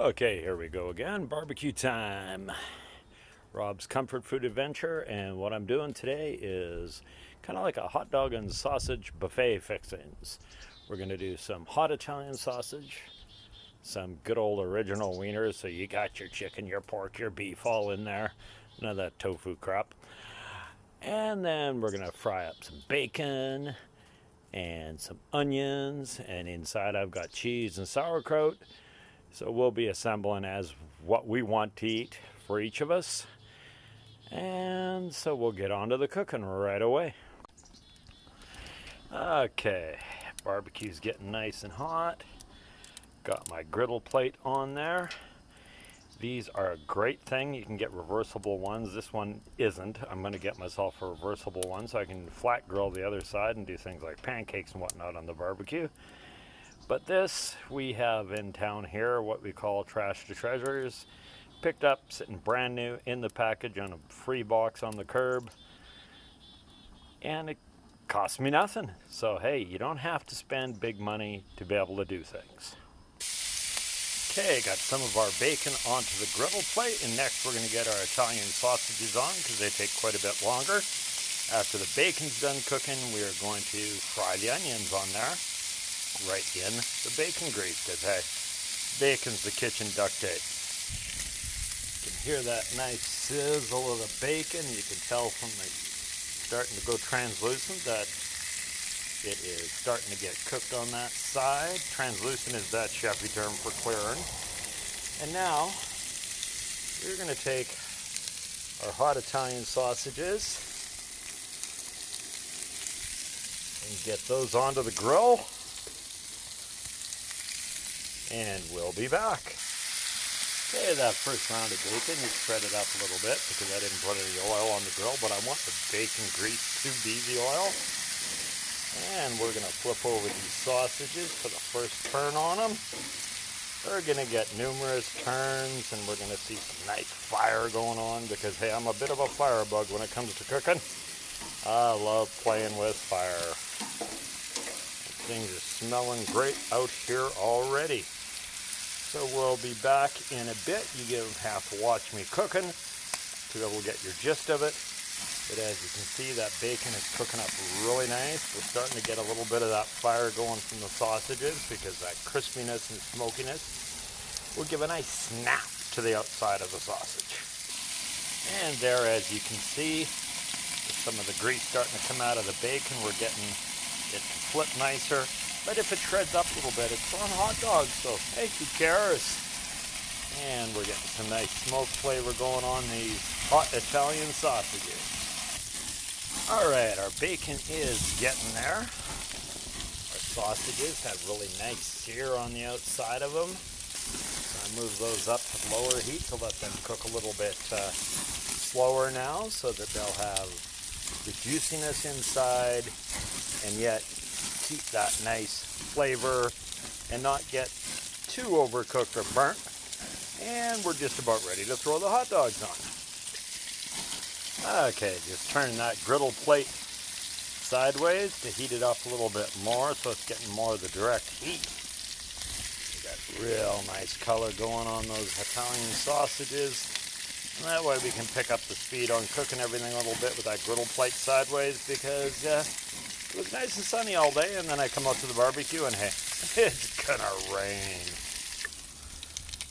Okay, here we go again. Barbecue time. Rob's Comfort Food Adventure, and what I'm doing today is kind of like a hot dog and sausage buffet fixings. We're going to do some hot Italian sausage, some good old original wieners, so you got your chicken, your pork, your beef all in there. None of that tofu crap. And then we're going to fry up some bacon and some onions, and inside I've got cheese and sauerkraut. So we'll be assembling as what we want to eat for each of us. And so we'll get on to the cooking right away. Okay, barbecue's getting nice and hot. Got my griddle plate on there. These are a great thing. You can get reversible ones. This one isn't. I'm going to get myself a reversible one so I can flat grill the other side and do things like pancakes and whatnot on the barbecue. But this we have in town here, what we call trash to treasures. Picked up, sitting brand new in the package on a free box on the curb. And it cost me nothing. So hey, you don't have to spend big money to be able to do things. Okay, got some of our bacon onto the griddle plate, and next we're going to get our Italian sausages on because they take quite a bit longer. After the bacon's done cooking, we are going to fry the onions on there, right in the bacon grease, because hey, bacon's the kitchen duct tape. You can hear that nice sizzle of the bacon. You can tell from the starting to go translucent that it is starting to get cooked on that side. Translucent is that chefy term for clearing. And now we're going to take our hot Italian sausages and get those onto the grill. And we'll be back. Okay, that first round of bacon, you spread it up a little bit because I didn't put any oil on the grill, but I want the bacon grease to be the oil. And we're going to flip over these sausages for the first turn on them. They're going to get numerous turns, and we're going to see some nice fire going on because, hey, I'm a bit of a firebug when it comes to cooking. I love playing with fire. Things are smelling great out here already. So we'll be back in a bit. You have to watch me cooking to be able to get your gist of it. But as you can see, that bacon is cooking up really nice. We're starting to get a little bit of that fire going from the sausages because that crispiness and smokiness will give a nice snap to the outside of the sausage. And there, as you can see, with some of the grease starting to come out of the bacon, we're getting it to flip nicer. But if it shreds up a little bit, it's on hot dogs, so hey, who cares? And we're getting some nice smoke flavor going on these hot Italian sausages. Alright, our bacon is getting there. Our sausages have really nice sear on the outside of them. So I move those up to lower heat to let them cook a little bit slower now so that they'll have the juiciness inside and yet keep that nice flavor and not get too overcooked or burnt. And we're just about ready to throw the hot dogs on. Okay, just turn that griddle plate sideways to heat it up a little bit more so it's getting more of the direct heat. We got real nice color going on those Italian sausages. And that way we can pick up the speed on cooking everything a little bit with that griddle plate sideways because it was nice and sunny all day, and then I come out to the barbecue and hey, it's gonna rain.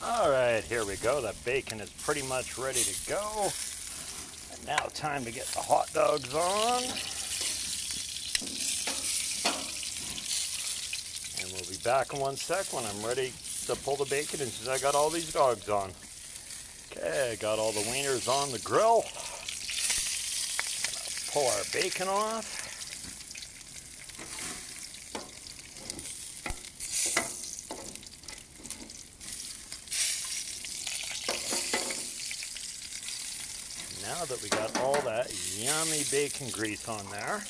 Alright, here we go. That bacon is pretty much ready to go. And now time to get the hot dogs on. And we'll be back in one sec when I'm ready to pull the bacon and since I got all these dogs on. Okay, I got all the wieners on the grill. Gonna pull our bacon off. Now that we got all that yummy bacon grease on there,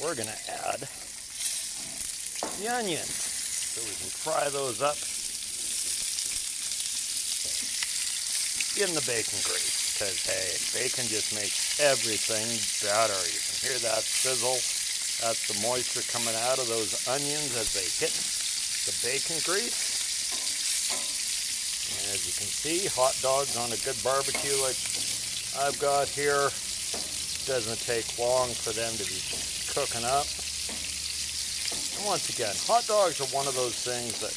we're going to add the onions so we can fry those up in the bacon grease because, hey, bacon just makes everything better. You can hear that sizzle. That's the moisture coming out of those onions as they hit the bacon grease. you can see, hot dogs on a good barbecue like I've got here. Doesn't take long for them to be cooking up. And once again, hot dogs are one of those things that,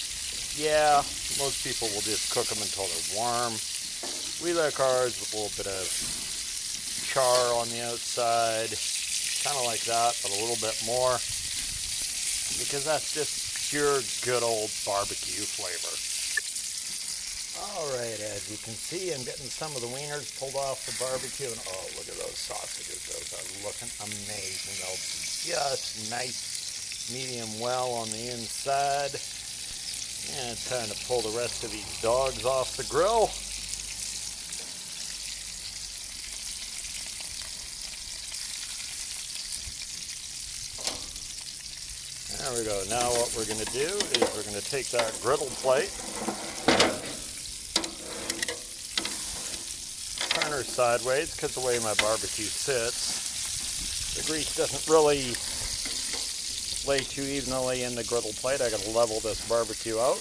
yeah, most people will just cook them until they're warm. We like ours with a little bit of char on the outside, kind of like that, but a little bit more, because that's just pure good old barbecue flavor. Alright, as you can see, I'm getting some of the wieners pulled off the barbecue, and oh, look at those sausages. Those are looking amazing. They'll be just nice, medium well on the inside. And it's time to pull the rest of these dogs off the grill. There we go. Now what we're going to do is we're going to take that griddle plate, turn her sideways because the way my barbecue sits, the grease doesn't really lay too evenly in the griddle plate. I got to level this barbecue out,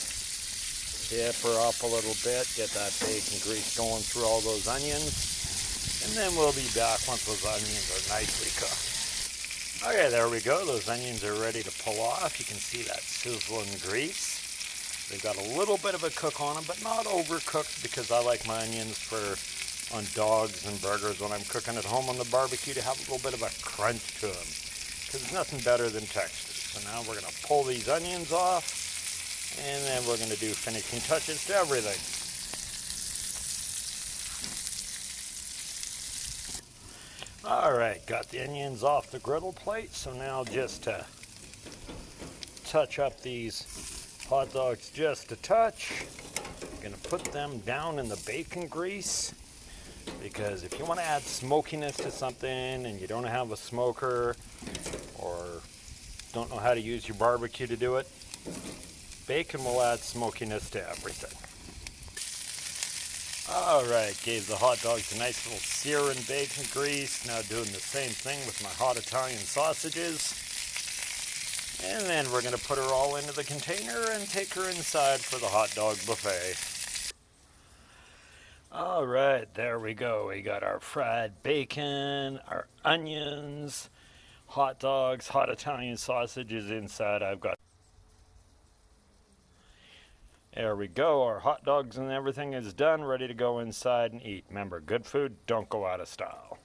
dip her up a little bit, get that bacon grease going through all those onions, and then we'll be back once those onions are nicely cooked. Okay, there we go. Those onions are ready to pull off. You can see that sizzling grease. They've got a little bit of a cook on them, but not overcooked, because I like my onions on dogs and burgers when I'm cooking at home on the barbecue to have a little bit of a crunch to them, because there's nothing better than texture. So now we're going to pull these onions off, and then we're going to do finishing touches to everything. Alright, got the onions off the griddle plate, so now just to touch up these hot dogs just a touch, I'm going to put them down in the bacon grease, because if you want to add smokiness to something and you don't have a smoker or don't know how to use your barbecue to do it, bacon will add smokiness to everything. Alright, gave the hot dogs a nice little sear in bacon grease. Now doing the same thing with my hot Italian sausages. And then we're going to put her all into the container and take her inside for the hot dog buffet. Alright, there we go. We got our fried bacon, our onions, hot dogs, hot Italian sausages inside. There we go. Our hot dogs and everything is done, ready to go inside and eat. Remember, good food don't go out of style.